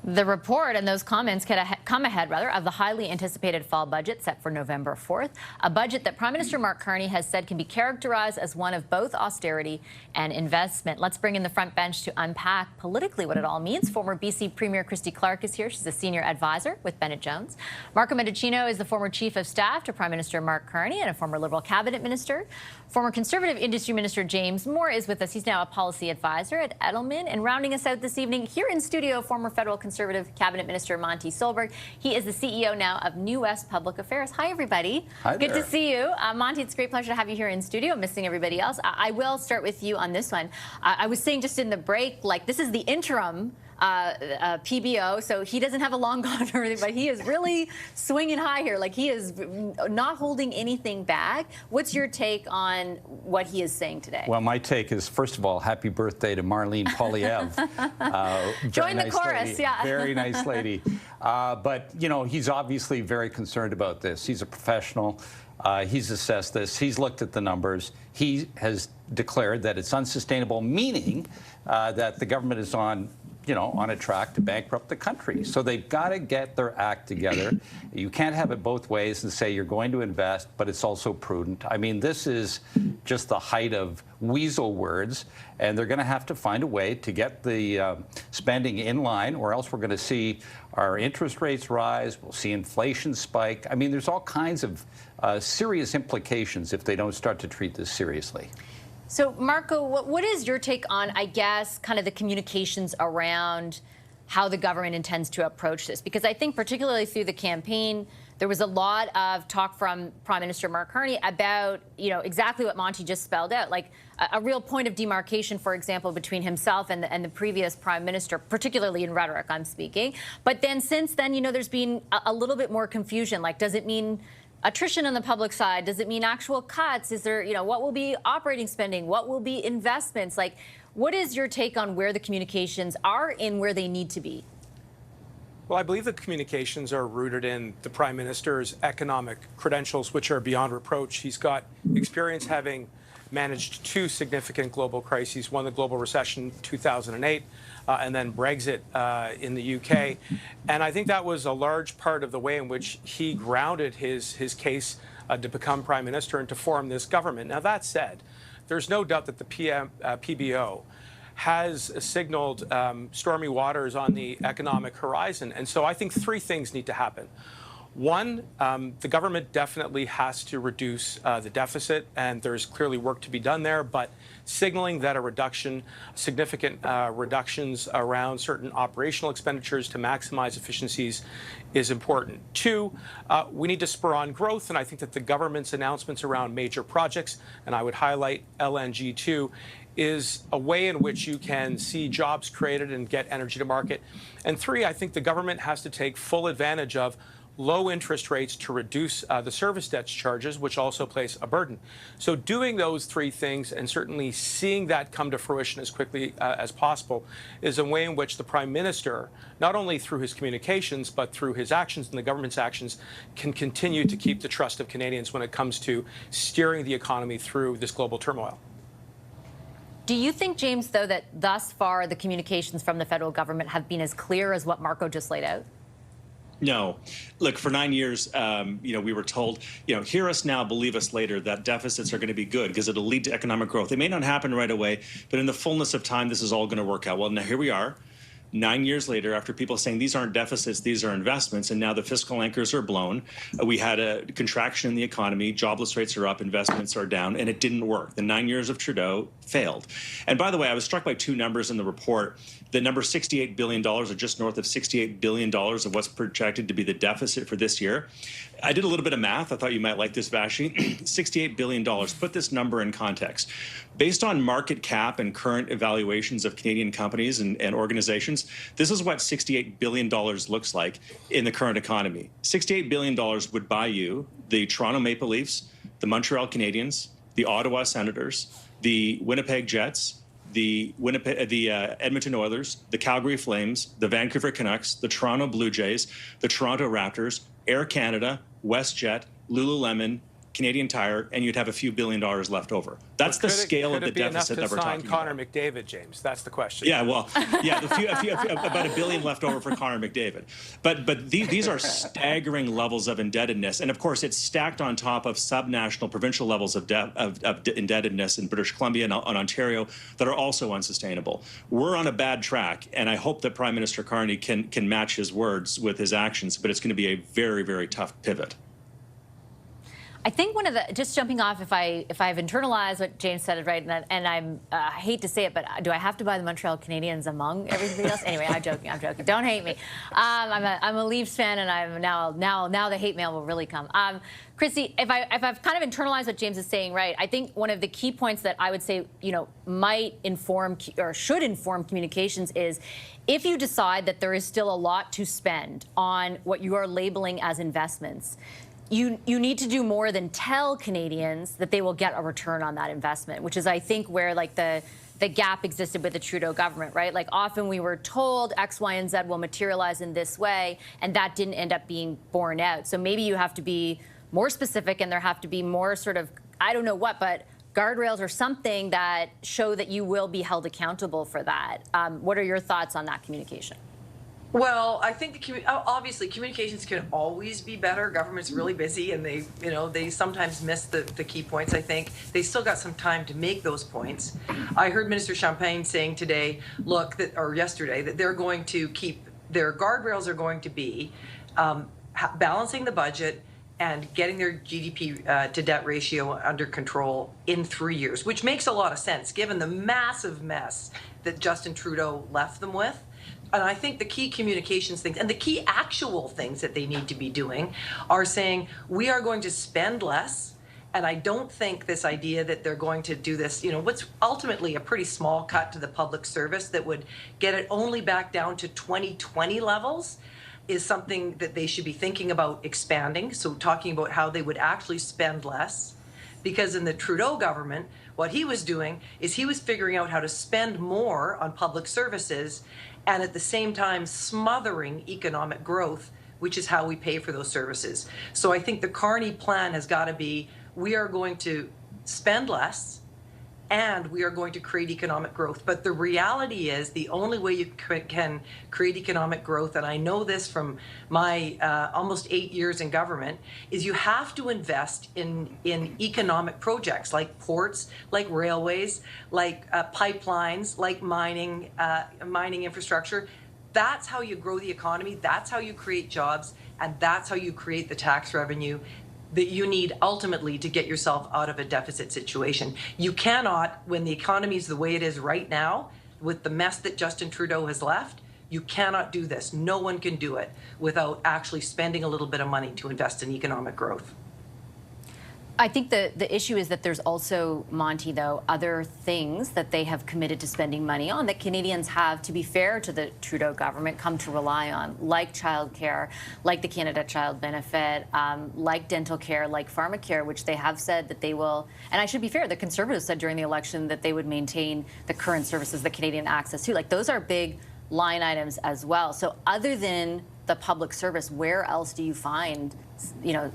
The report and those comments come ahead of the highly anticipated fall budget set for November 4th, a budget that Prime Minister Mark Carney has said can be characterized as one of both austerity and investment. Let's bring in the front bench to unpack politically what it all means. Former BC Premier Christy Clark is here. She's a senior advisor with Bennett Jones. Marco Mendicino is the former Chief of Staff to Prime Minister Mark Carney and a former Liberal Cabinet Minister. Former Conservative Industry Minister James Moore is with us. He's now a policy advisor at Edelman. And rounding us out this evening, here in studio, former federal Conservative Cabinet Minister Monty Solberg. He is the CEO now of New West Public Affairs. Hi, everybody. Hi there. Good to see you. Monty, it's a great pleasure to have you here in studio, missing everybody else. I will start with you on this one. I was saying just in the break, like, this is the interim PBO, so he doesn't have a long con or anything, but he is really swinging high here. Like, he is not holding anything back. What's your take on what he is saying today? Well, my take is, first of all, happy birthday to Marlene Poilievre. Join the chorus, lady. yeah. Very nice lady. But, you know, he's obviously very concerned about this. He's a professional. He's assessed this. He's looked at the numbers. He has declared that it's unsustainable, meaning that the government is on a track to bankrupt the country. So they've got to get their act together. You can't have it both ways and say you're going to invest, but it's also prudent. I mean, this is just the height of weasel words, and they're going to have to find a way to get the spending in line, or else we're going to see our interest rates rise, we'll see inflation spike. I mean, there's all kinds of serious implications if they don't start to treat this seriously. So, Marco, what is your take on, I guess, kind of the communications around how the government intends to approach this? Because I think particularly through the campaign, there was a lot of talk from Prime Minister Mark Carney about, exactly what Monty just spelled out, like a real point of demarcation, for example, between himself and the previous Prime Minister, particularly in rhetoric, I'm speaking. But then since then, there's been a little bit more confusion. Like, does it mean attrition on the public side? Does it mean actual cuts? Is there, what will be operating spending? What will be investments? Like, what is your take on where the communications are and where they need to be? Well, I believe the communications are rooted in the Prime Minister's economic credentials, which are beyond reproach. He's got experience having managed two significant global crises, one the global recession in 2008, and then Brexit in the UK. And I think that was a large part of the way in which he grounded his case to become Prime Minister and to form this government. Now, that said, there's no doubt that the PBO has signaled stormy waters on the economic horizon. And so I think three things need to happen. One, the government definitely has to reduce the deficit, and there's clearly work to be done there, but signaling that significant reductions around certain operational expenditures to maximize efficiencies is important. Two, we need to spur on growth, and I think that the government's announcements around major projects, and I would highlight LNG 2, is a way in which you can see jobs created and get energy to market. And three, I think the government has to take full advantage of low interest rates to reduce the service debt charges, which also place a burden. So doing those three things and certainly seeing that come to fruition as quickly as possible is a way in which the Prime Minister, not only through his communications, but through his actions and the government's actions, can continue to keep the trust of Canadians when it comes to steering the economy through this global turmoil. Do you think, James, though, that thus far the communications from the federal government have been as clear as what Marco just laid out? No. Look, for 9 years, we were told, hear us now, believe us later, that deficits are going to be good because it'll lead to economic growth. It may not happen right away, but in the fullness of time, this is all going to work out. Well, now here we are. 9 years later, after people saying these aren't deficits, these are investments, and now the fiscal anchors are blown. We had a contraction in the economy, jobless rates are up, investments are down, and it didn't work. The 9 years of Trudeau failed. And by the way, I was struck by two numbers in the report. The number $68 billion, or just north of $68 billion of what's projected to be the deficit for this year. I did a little bit of math. I thought you might like this, Vashi. $68 billion. Put this number in context. Based on market cap and current evaluations of Canadian companies and organizations, this is what $68 billion looks like in the current economy. $68 billion would buy you the Toronto Maple Leafs, the Montreal Canadiens, the Ottawa Senators, the Winnipeg Jets, the Edmonton Oilers, the Calgary Flames, the Vancouver Canucks, the Toronto Blue Jays, the Toronto Raptors, Air Canada, WestJet, Lululemon, Canadian Tire, and you'd have a few $billion left over. That's the scale of the deficit that we're talking about. Connor McDavid, James? That's the question. Yeah, well, yeah, about $1 billion left over for Connor McDavid. But these are staggering levels of indebtedness, and of course, it's stacked on top of subnational, provincial levels of indebtedness in British Columbia and Ontario that are also unsustainable. We're on a bad track, and I hope that Prime Minister Carney can match his words with his actions. But it's going to be a very, very tough pivot. I think one of the, just jumping off, if I've internalized what James said, right, and I hate to say it, but do I have to buy the Montreal Canadiens among everything else? Anyway, I'm joking. Don't hate me. I'm a Leafs fan, and I'm now the hate mail will really come. Christy, if I've kind of internalized what James is saying, right, I think one of the key points that I would say, might inform or should inform communications is if you decide that there is still a lot to spend on what you are labeling as investments, you need to do more than tell Canadians that they will get a return on that investment, which is, I think, where like the gap existed with the Trudeau government, right? Like often we were told X, Y, and Z will materialize in this way, and that didn't end up being borne out. So maybe you have to be more specific, and there have to be more sort of, I don't know what, but guardrails or something that show that you will be held accountable for that. What are your thoughts on that communication? Well, I think obviously communications can always be better. Government's really busy, and they sometimes miss the key points. I think they still got some time to make those points. I heard Minister Champagne saying today, or yesterday, that they're going to keep their guardrails are going to be balancing the budget and getting their GDP to debt ratio under control in 3 years, which makes a lot of sense given the massive mess that Justin Trudeau left them with. And I think the key communications things and the key actual things that they need to be doing are saying, we are going to spend less. And I don't think this idea that they're going to do this, what's ultimately a pretty small cut to the public service that would get it only back down to 2020 levels is something that they should be thinking about expanding. So talking about how they would actually spend less. Because in the Trudeau government, what he was doing is he was figuring out how to spend more on public services and at the same time smothering economic growth, which is how we pay for those services. So I think the Carney plan has got to be, we are going to spend less and we are going to create economic growth. But the reality is the only way you can create economic growth, and I know this from my almost 8 years in government, is you have to invest in economic projects like ports, like railways, like pipelines, like mining infrastructure. That's how you grow the economy, that's how you create jobs, and that's how you create the tax revenue that you need ultimately to get yourself out of a deficit situation. You cannot, when the economy is the way it is right now, with the mess that Justin Trudeau has left, you cannot do this. No one can do it without actually spending a little bit of money to invest in economic growth. I think the issue is that there's also, Monty, though, other things that they have committed to spending money on that Canadians have, to be fair to the Trudeau government, come to rely on, like childcare, like the Canada Child Benefit, like dental care, like pharmacare, which they have said that they will. And I should be fair, the Conservatives said during the election that they would maintain the current services that Canadian access to. Like, those are big line items as well. So other than the public service, where else do you find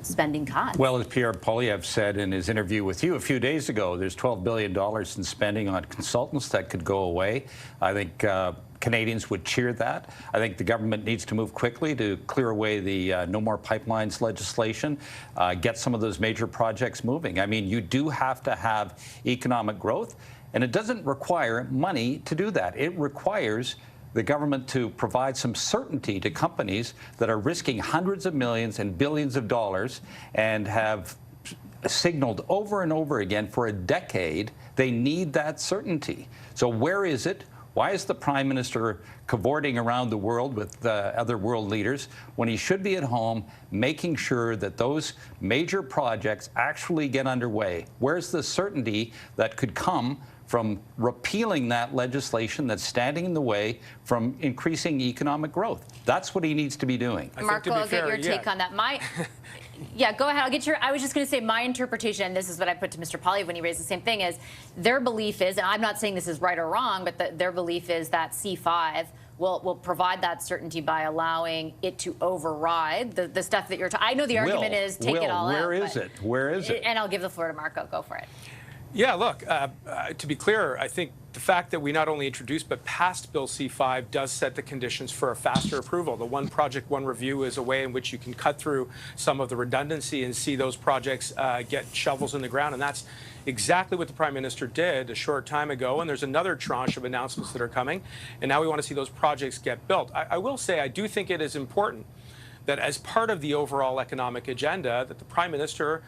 spending cuts? Well, as Pierre Poilievre said in his interview with you a few days ago, there's $12 billion in spending on consultants that could go away. I think Canadians would cheer that. I think the government needs to move quickly to clear away the No More Pipelines legislation, get some of those major projects moving. I mean, you do have to have economic growth, and it doesn't require money to do that. It requires the government to provide some certainty to companies that are risking hundreds of millions and billions of dollars and have signaled over and over again for a decade they need that certainty. So where is it? Why is the Prime Minister cavorting around the world with other world leaders when he should be at home making sure that those major projects actually get underway? Where's the certainty that could come from repealing that legislation that's standing in the way from increasing economic growth? That's what he needs to be doing. Marco, I'll get your take on that. Yeah, go ahead. I'll get your. I was just going to say my interpretation, and this is what I put to Mr. Poilievre when he raised the same thing, is their belief is, and I'm not saying this is right or wrong, but their belief is that C5 will provide that certainty by allowing it to override the stuff that you're talking. I know the argument is take it all out. Where is it? Where is it? And I'll give the floor to Marco. Go for it. Yeah, look, to be clear, I think the fact that we not only introduced but passed Bill C-5 does set the conditions for a faster approval. The one project, one review is a way in which you can cut through some of the redundancy and see those projects get shovels in the ground. And that's exactly what the Prime Minister did a short time ago. And there's another tranche of announcements that are coming. And now we want to see those projects get built. I will say I do think it is important that as part of the overall economic agenda, that the Prime Minister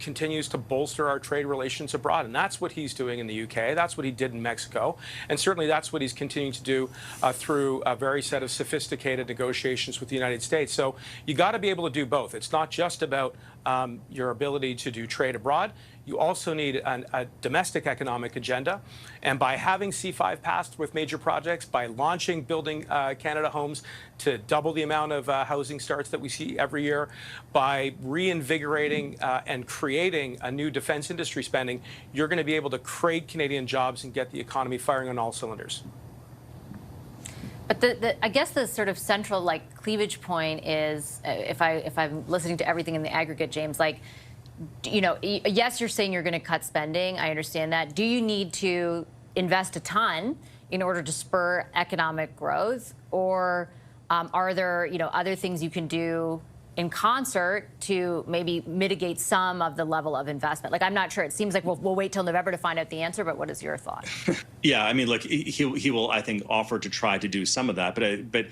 continues to bolster our trade relations abroad. And that's what he's doing in the UK. That's what he did in Mexico. And certainly that's what he's continuing to do through a very set of sophisticated negotiations with the United States. So you got to be able to do both. It's not just about your ability to do trade abroad. You also need a domestic economic agenda. And by having C-5 passed with major projects, by launching Building Canada Homes to double the amount of housing starts that we see every year, by reinvigorating and creating a new defense industry spending, you're going to be able to create Canadian jobs and get the economy firing on all cylinders. But I guess the sort of central cleavage point is, if I'm listening to everything in the aggregate, James, yes, you're saying you're going to cut spending. I understand that. Do you need to invest a ton in order to spur economic growth, or are there other things you can do in concert to maybe mitigate some of the level of investment? I'm not sure. It seems like we'll wait till November to find out the answer, but what is your thought? Yeah, I mean, look, he will, I think, offer to try to do some of that. But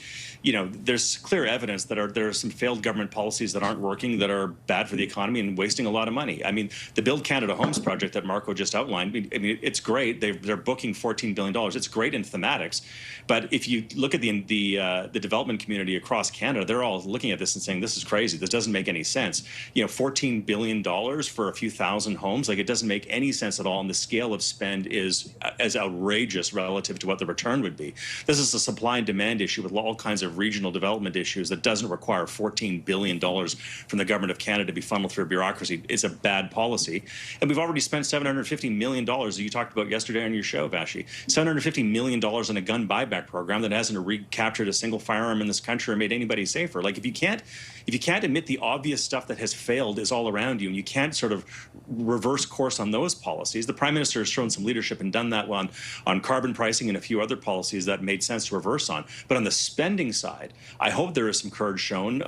there's clear evidence that there are some failed government policies that aren't working, that are bad for the economy and wasting a lot of money. I mean, the Build Canada Homes project that Marco just outlined, I mean, it's great. They're booking $14 billion. It's great in thematics. But if you look at the development community across Canada, they're all looking at this and saying, this is crazy. This doesn't make any sense. $14 billion for a few thousand homes, it doesn't make any sense at all. And the scale of spend is as outrageous relative to what the return would be. This is a supply and demand issue with all kinds of regional development issues that doesn't require $14 billion from the government of Canada to be funneled through bureaucracy. It's a bad policy. And we've already spent $750 million, that you talked about yesterday on your show, Vashi, $750 million on a gun buyback program that hasn't recaptured a single firearm in this country or made anybody safer. If you can't admit the obvious stuff that has failed is all around you, and you can't sort of reverse course on those policies. The Prime Minister has shown some leadership and done that one on carbon pricing and a few other policies that made sense to reverse on. But on the spending side, I hope there is some courage shown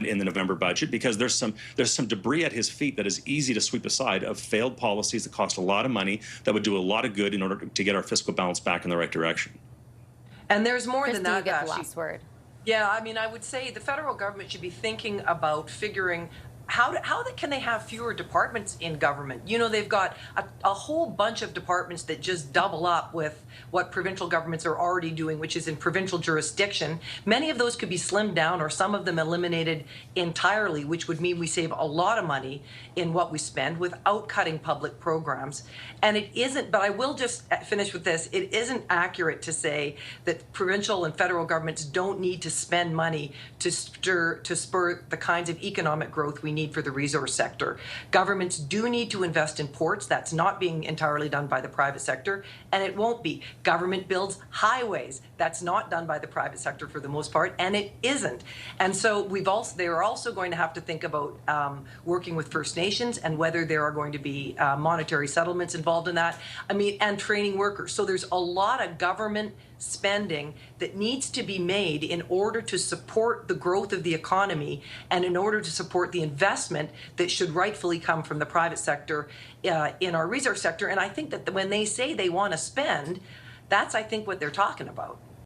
in the November budget, because there's some debris at his feet that is easy to sweep aside of failed policies that cost a lot of money, that would do a lot of good in order to get our fiscal balance back in the right direction. And there's more than that, you get the last word. Yeah, I mean, I would say the federal government should be thinking about figuring how can they have fewer departments in government? They've got a whole bunch of departments that just double up with what provincial governments are already doing, which is in provincial jurisdiction. Many of those could be slimmed down, or some of them eliminated entirely, which would mean we save a lot of money in what we spend without cutting public programs. And it isn't, but I will just finish with this, it isn't accurate to say that provincial and federal governments don't need to spend money to spur the kinds of economic growth we need for the resource sector. Governments do need to invest in ports. That's not being entirely done by the private sector, and it won't be. Government builds highways. That's not done by the private sector for the most part, and it isn't. And so they are also going to have to think about working with First Nations and whether there are going to be monetary settlements involved in that. And training workers. So there's a lot of government spending that needs to be made in order to support the growth of the economy and in order to support the investment that should rightfully come from the private sector in our resource sector. And I think that when they say they want to spend, that's, I think, what they're talking about.